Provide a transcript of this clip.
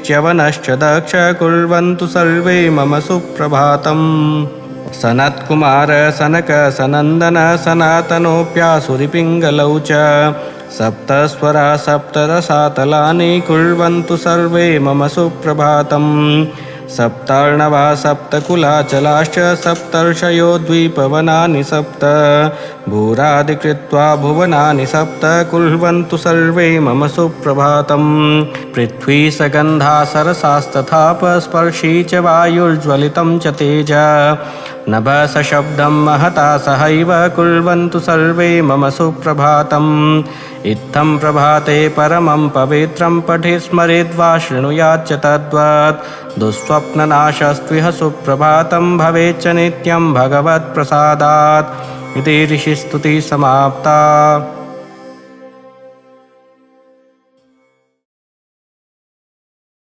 च्यवनश्च दक्ष कुर्वन्तु सर्वे मम सुप्रभातम्। सनत्कुमार सनक सनन्दन सनातनोऽप्यासुरिपिङ्गलौ च सप्तस्वरा सप्तरसातलानि कुर्वन्तु सर्वे मम सुप्रभातम्। सप्तार्णवा सप्तकुलाचलाश्च सप्तर्षयो द्वीपवनानि सप्त भूरादिकृत्वा भुवनानि सप्त कुर्वन्तु सर्वे मम सुप्रभातम्। पृथ्वी सगन्धा सरसास्तथाप स्पर्शी च वायुर्ज्वलितं च तेज नभः सशब्दं महता सहैव कुर्वन्तु सर्वे मम सुप्रभातम्। इत्थं प्रभाते परमं पवित्रं पठेत् स्मरेद्वा शृणुयाच्च तद्वत् दुःस्वप्ननाशस्त्विह सुप्रभातं भवेच्च नित्यं भगवत्प्रसादात्। इति ऋषिस्तुतिः समाप्ता।